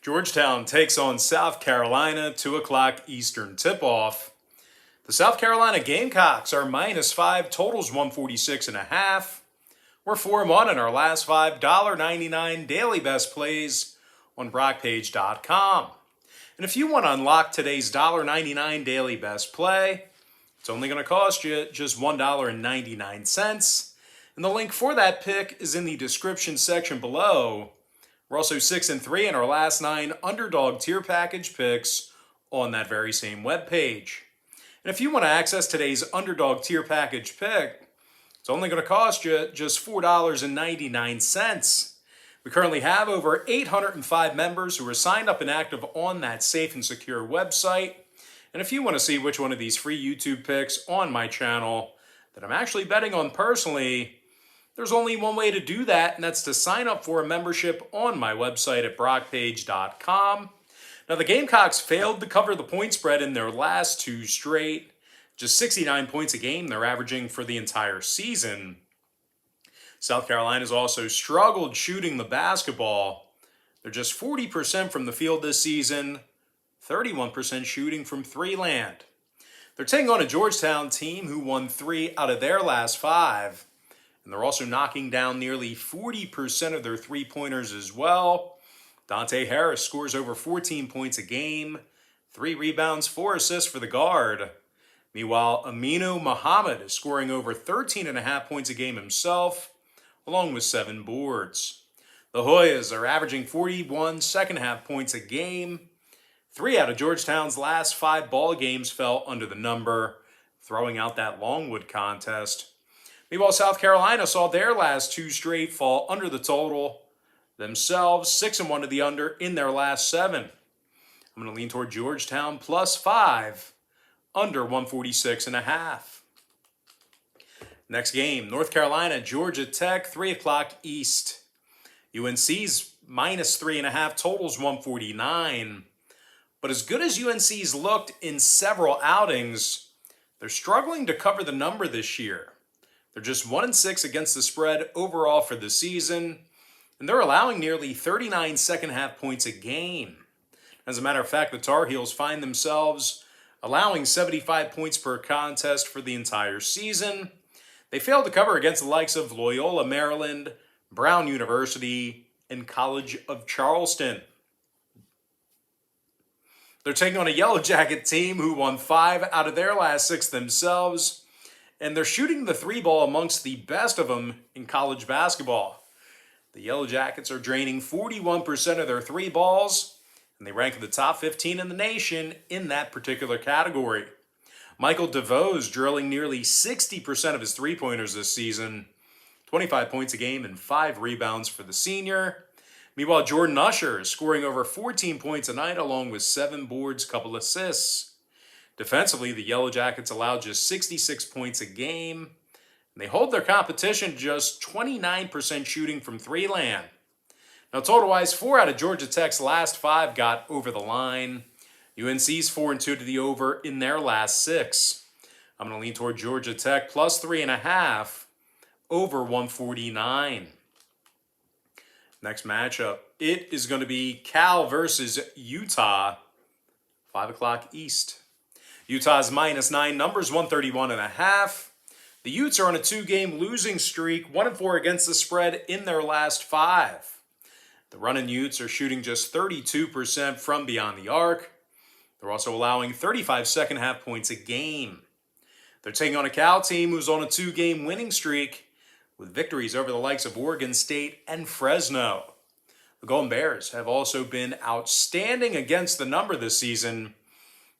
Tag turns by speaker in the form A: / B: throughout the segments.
A: Georgetown takes on South Carolina, 2 o'clock Eastern tip-off. The South Carolina Gamecocks are -5, totals 146.5. We're 4-1 in our last 5 $1.99 daily best plays on BrockPage.com. And if you want to unlock today's $1.99 daily best play, it's only going to cost you just $1.99. And the link for that pick is in the description section below. We're also 6-3 in our last 9 underdog tier package picks on that very same webpage. And if you want to access today's underdog tier package pick, it's only going to cost you just $4.99. We currently have over 805 members who are signed up and active on that safe and secure website. And if you want to see which one of these free YouTube picks on my channel that I'm actually betting on personally, there's only one way to do that, and that's to sign up for a membership on my website at BrockPage.com. Now, the Gamecocks failed to cover the point spread in their last 2 straight. Just 69 points a game they're averaging for the entire season. South Carolina's also struggled shooting the basketball. They're just 40% from the field this season, 31% shooting from three-land. They're taking on a Georgetown team who won 3 out of their last 5. And they're also knocking down nearly 40% of their three-pointers as well. Dante Harris scores over 14 points a game, 3 rebounds, 4 assists for the guard. Meanwhile, Aminu Muhammad is scoring over 13.5 points a game himself, along with 7 boards. The Hoyas are averaging 41 second-half points a game. 3 out of Georgetown's last 5 ball games fell under the number, throwing out that Longwood contest. Meanwhile, South Carolina saw their last 2 straight fall under the total. Themselves, 6-1 to the under in their last 7. I'm going to lean toward Georgetown +5, under 146.5. Next game, North Carolina, Georgia Tech, 3 o'clock East. UNC's -3.5, totals 149. But as good as UNC's looked in several outings, they're struggling to cover the number this year. They're just 1-6 against the spread overall for the season, and they're allowing nearly 39 second-half points a game. As a matter of fact, the Tar Heels find themselves allowing 75 points per contest for the entire season. They failed to cover against the likes of Loyola Maryland, Brown University, and College of Charleston. They're taking on a Yellow Jacket team who won 5 out of their last 6 themselves, and they're shooting the 3 ball amongst the best of them in college basketball. The Yellow Jackets are draining 41% of their 3 balls, and they rank in the top 15 in the nation in that particular category. Michael DeVos drilling nearly 60% of his 3-pointers this season, 25 points a game and 5 rebounds for the senior. Meanwhile, Jordan Usher is scoring over 14 points a night along with 7 boards, couple assists. Defensively, the Yellow Jackets allow just 66 points a game, and they hold their competition to just 29% shooting from three-land. Now, total-wise, 4 out of Georgia Tech's last 5 got over the line. UNC's 4-2 to the over in their last 6. I'm going to lean toward Georgia Tech +3.5, over 149. Next matchup, it is going to be Cal versus Utah, 5 o'clock East. Utah's -9, numbers 131.5. The Utes are on a 2-game losing streak, 1-4 against the spread in their last 5. The running Utes are shooting just 32% from beyond the arc. They're also allowing 35 second-half points a game. They're taking on a Cal team who's on a 2-game winning streak with victories over the likes of Oregon State and Fresno. The Golden Bears have also been outstanding against the number this season,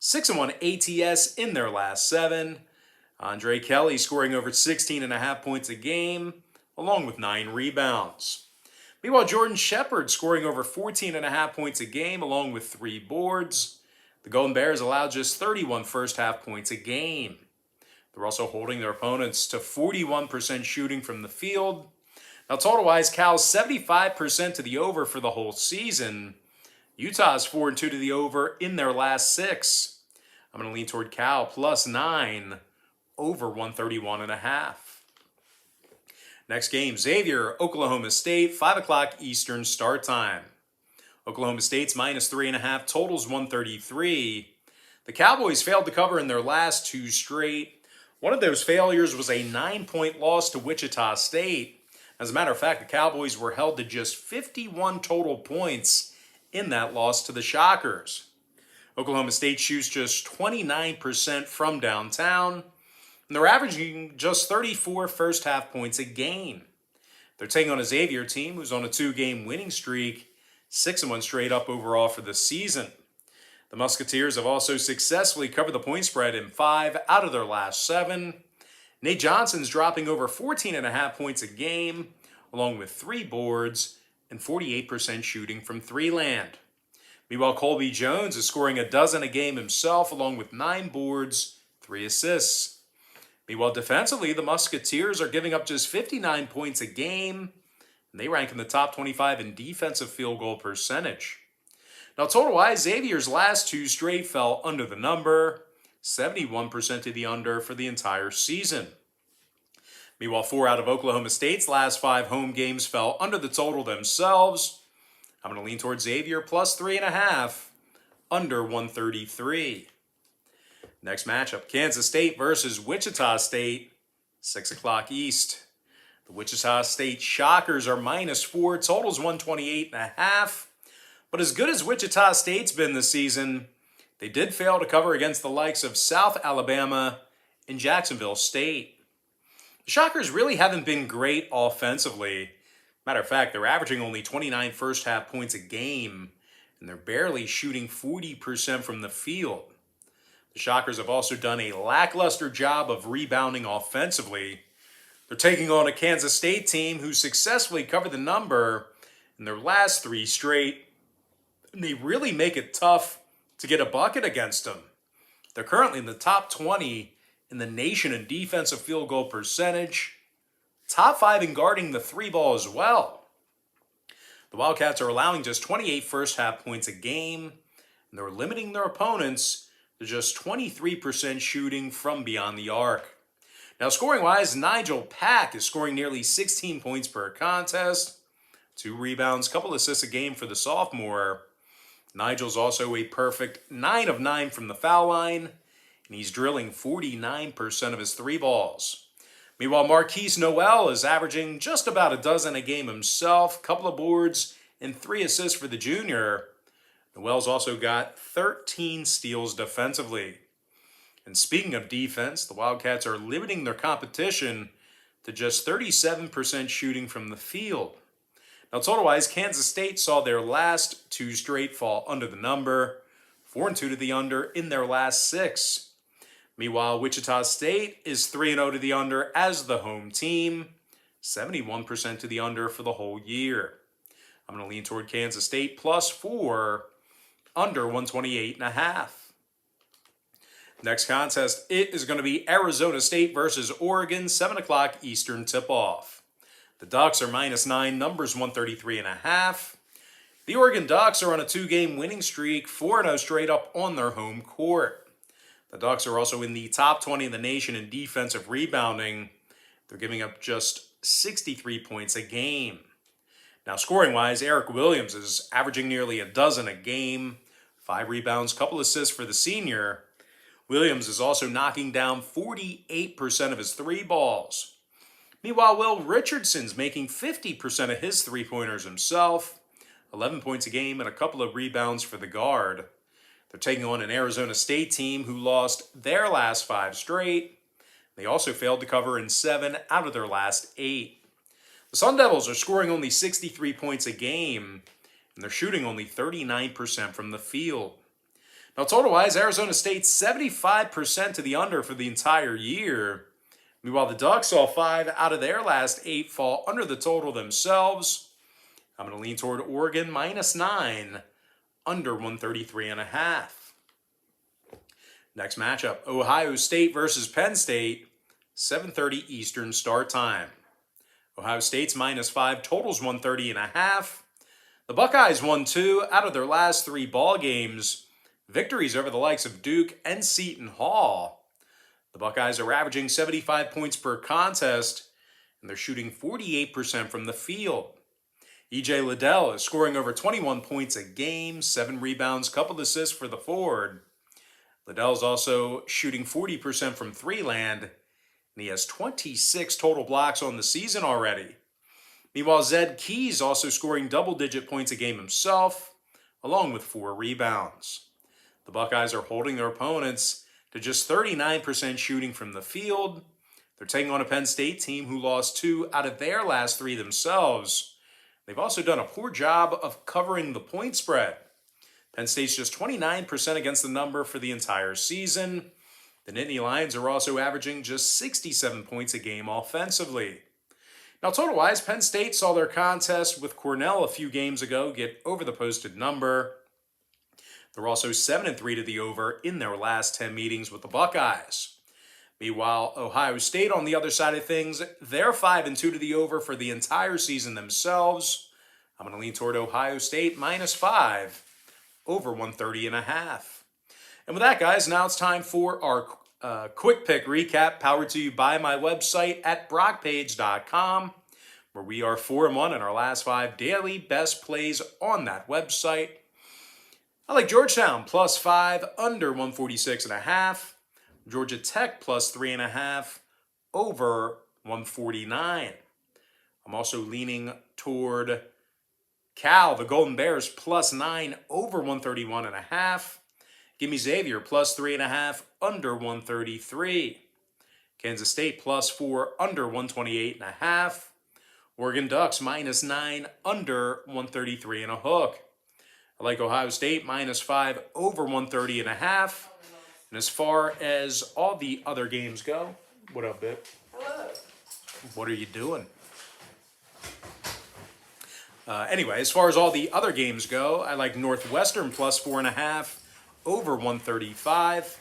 A: 6-1 ATS in their last 7. Andre Kelly scoring over 16.5 points a game, along with 9 rebounds. Meanwhile, Jordan Shepard scoring over 14.5 points a game, along with 3 boards. The Golden Bears allowed just 31 first-half points a game. They're also holding their opponents to 41% shooting from the field. Now, total-wise, Cal's 75% to the over for the whole season. Utah's 4-2 to the over in their last 6. I'm going to lean toward Cal +9, over 131.5. Next game, Xavier, Oklahoma State, 5 o'clock Eastern start time. Oklahoma State's minus 3.5, totals 133. The Cowboys failed to cover in their last two straight. One of those failures was a 9-point loss to Wichita State. As a matter of fact, the Cowboys were held to just 51 total points in that loss to the Shockers. Oklahoma State shoots just 29% from downtown, and they're averaging just 34 first-half points a game. They're taking on a Xavier team who's on a 2-game winning streak, 6-1 straight up overall for the season. The Musketeers have also successfully covered the point spread in 5 out of their last 7. Nate Johnson's dropping over 14.5 points a game, along with 3 boards and 48% shooting from 3-land. Meanwhile, Colby Jones is scoring a dozen a game himself, along with 9 boards, 3 assists. Meanwhile, defensively, the Musketeers are giving up just 59 points a game, and they rank in the top 25 in defensive field goal percentage. Now, total-wise, Xavier's last 2 straight fell under the number, 71% to the under for the entire season. Meanwhile, 4 out of Oklahoma State's last 5 home games fell under the total themselves. I'm going to lean towards Xavier plus 3.5, under 133. Next matchup, Kansas State versus Wichita State, 6 o'clock East. The Wichita State Shockers are minus 4, totals 128.5. But as good as Wichita State's been this season, they did fail to cover against the likes of South Alabama and Jacksonville State. The Shockers really haven't been great offensively. Matter of fact, they're averaging only 29 first-half points a game, and they're barely shooting 40% from the field. The Shockers have also done a lackluster job of rebounding offensively. They're taking on a Kansas State team who successfully covered the number in their last 3 straight, and they really make it tough to get a bucket against them. They're currently in the top 20 in the nation in defensive field goal percentage, top 5 in guarding the 3 ball as well. The Wildcats are allowing just 28 first-half points a game, and they're limiting their opponents to just 23% shooting from beyond the arc. Now, scoring-wise, Nigel Pack is scoring nearly 16 points per contest, 2 rebounds, couple assists a game for the sophomore. Nigel's also a perfect 9 of 9 from the foul line, and he's drilling 49% of his 3 balls. Meanwhile, Marquise Noel is averaging just about a dozen a game himself, couple of boards, and 3 assists for the junior. Noel's also got 13 steals defensively. And speaking of defense, the Wildcats are limiting their competition to just 37% shooting from the field. Now, total-wise, Kansas State saw their last 2 straight fall under the number, 4-2 to the under in their last 6. Meanwhile, Wichita State is 3-0 to the under as the home team, 71% to the under for the whole year. I'm going to lean toward Kansas State plus 4, under 128.5. Next contest, it is going to be Arizona State versus Oregon, 7 o'clock Eastern tip-off. The Ducks are minus 9, numbers 133.5. The Oregon Ducks are on a 2-game winning streak, 4-0 straight up on their home court. The Ducks are also in the top 20 in the nation in defensive rebounding. They're giving up just 63 points a game. Now, scoring-wise, Eric Williams is averaging nearly a dozen a game, 5 rebounds, couple assists for the senior. Williams is also knocking down 48% of his 3 balls. Meanwhile, Will Richardson's making 50% of his 3-pointers himself, 11 points a game and a couple of rebounds for the guard. They're taking on an Arizona State team who lost their last 5 straight. They also failed to cover in 7 out of their last 8. The Sun Devils are scoring only 63 points a game, and they're shooting only 39% from the field. Now, total-wise, Arizona State's 75% to the under for the entire year. Meanwhile, the Ducks saw 5 out of their last 8 fall under the total themselves. I'm going to lean toward Oregon minus 9, under 133.5. Next matchup, Ohio State versus Penn State, 7:30 Eastern start time. Ohio State's minus 5, totals 130.5. The Buckeyes won 2 out of their last 3 ball games, victories over the likes of Duke and Seton Hall. The Buckeyes are averaging 75 points per contest, and they're shooting 48% from the field. E.J. Liddell is scoring over 21 points a game, 7 rebounds, couple assists for the forward. Liddell's also shooting 40% from three-land, and he has 26 total blocks on the season already. Meanwhile, Zed Key's also scoring double-digit points a game himself, along with 4 rebounds. The Buckeyes are holding their opponents to just 39% shooting from the field. They're taking on a Penn State team who lost 2 out of their last 3 themselves. They've also done a poor job of covering the point spread. Penn State's just 29% against the number for the entire season. The Nittany Lions are also averaging just 67 points a game offensively. Now, total-wise, Penn State saw their contest with Cornell a few games ago get over the posted number. They're also 7-3 to the over in their last 10 meetings with the Buckeyes. Meanwhile, Ohio State, on the other side of things, they're 5-2 to the over for the entire season themselves. I'm going to lean toward Ohio State -5 over 130.5. And with that, guys, now it's time for our quick pick recap, powered to you by my website at brockpage.com, where we are 4-1 in our last 5 daily best plays on that website. I like Georgetown +5 under 146.5. Georgia Tech +3.5 over 149. I'm also leaning toward Cal, the Golden Bears, +9 over 131.5. Give me Xavier +3.5 under 133. Kansas State +4 under 128.5. Oregon Ducks -9 under 133 and a hook. I like Ohio State -5 over 130.5. And as far as all the other games go, what up, Bip?
B: Hello.
A: What are you doing? Anyway, as far as all the other games go, I like Northwestern +4.5 over 135.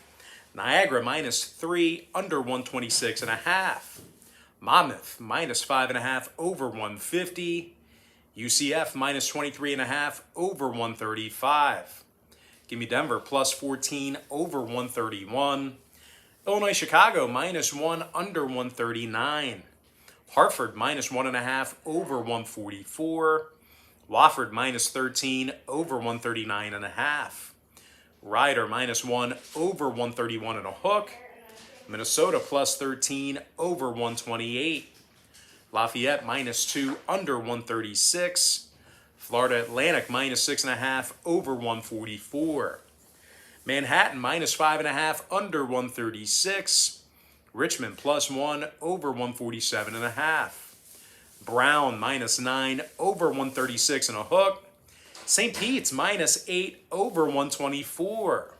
A: Niagara -3 under 126.5. Monmouth -5.5 over 150. UCF -23.5 over 135. Give me Denver +14 over 131. Illinois Chicago -1 under 139. Hartford -1.5 over 144. Wofford -13 over 139.5. Rider -1 over 131 and a hook. Minnesota +13 over 128. Lafayette -2 under 136. Florida Atlantic -6.5 over 144. Manhattan -5.5 under 136. Richmond +1 over 147.5. Brown -9 over 136 and a hook. St. Pete's -8 over 124.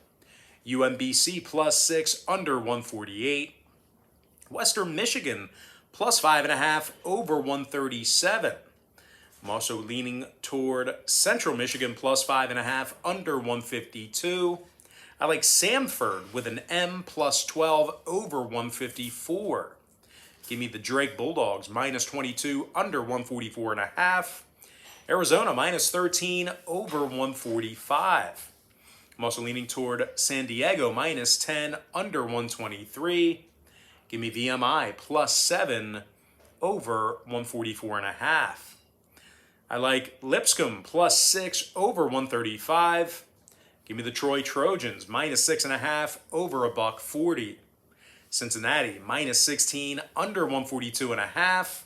A: UMBC +6 under 148. Western Michigan +5.5 over 137. I'm also leaning toward Central Michigan +5.5 under 152. I like Samford with an M +12 over 154. Give me the Drake Bulldogs -22 under 144.5. Arizona -13 over 145. I'm also leaning toward San Diego -10 under 123. Give me VMI +7 over 144.5. I like Lipscomb +6 over 135. Give me the Troy Trojans -6.5 over $140. Cincinnati -16 under 142.5.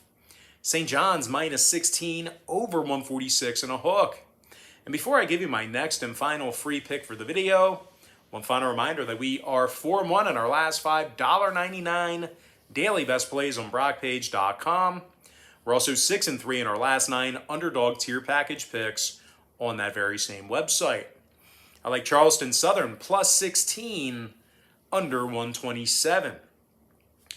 A: St. John's -16 over 146 and a hook. And before I give you my next and final free pick for the video, one final reminder that we are 4-1 in our last 5 $1.99 daily best plays on brockpage.com. We're also 6-3 in our last 9 underdog tier package picks on that very same website. I like Charleston Southern +16 under 127.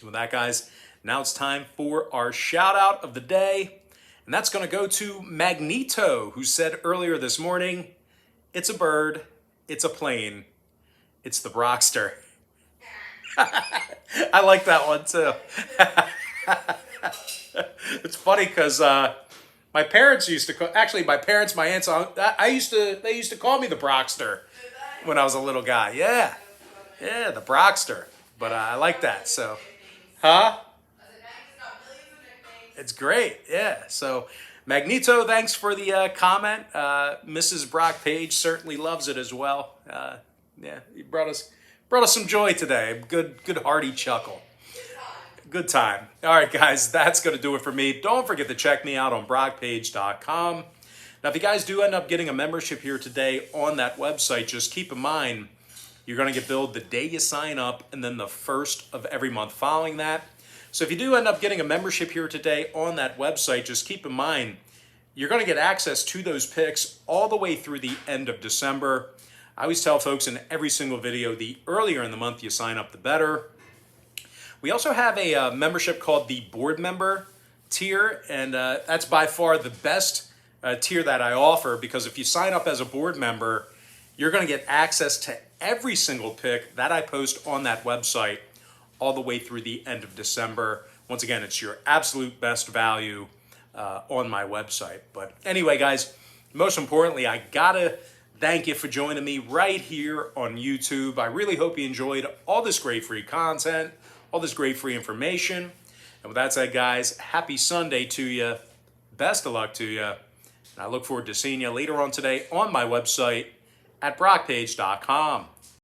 A: With that, guys, now it's time for our shout out of the day. And that's going to go to Magneto, who said earlier this morning, "It's a bird, it's a plane, it's the Brockster." I like that one too. It's funny because my parents used to call, actually my parents, my aunts, they used to call me the Brockster when I was a little guy. Yeah, the Brockster. But I like that. So, huh? It's great. Yeah. So Magneto, thanks for the comment. Mrs. Brock Page certainly loves it as well. Yeah, he brought us some joy today. Good hearty chuckle. Good time. All right, guys, that's going to do it for me. Don't forget to check me out on brockpage.com. Now, if you guys do end up getting a membership here today on that website, just keep in mind you're going to get billed the day you sign up and then the first of every month following that. So if you do end up getting a membership here today on that website, just keep in mind you're going to get access to those picks all the way through the end of December. I always tell folks in every single video, the earlier in the month you sign up, the better. We also have a membership called the board member tier, and that's by far the best tier that I offer, because if you sign up as a board member, you're going to get access to every single pick that I post on that website all the way through the end of December. Once again, it's your absolute best value on my website. But anyway, guys, most importantly, I gotta thank you for joining me right here on YouTube. I really hope you enjoyed all this great free content, all this great free information. And with that said, guys, happy Sunday to you. Best of luck to you. And I look forward to seeing you later on today on my website at brockpage.com.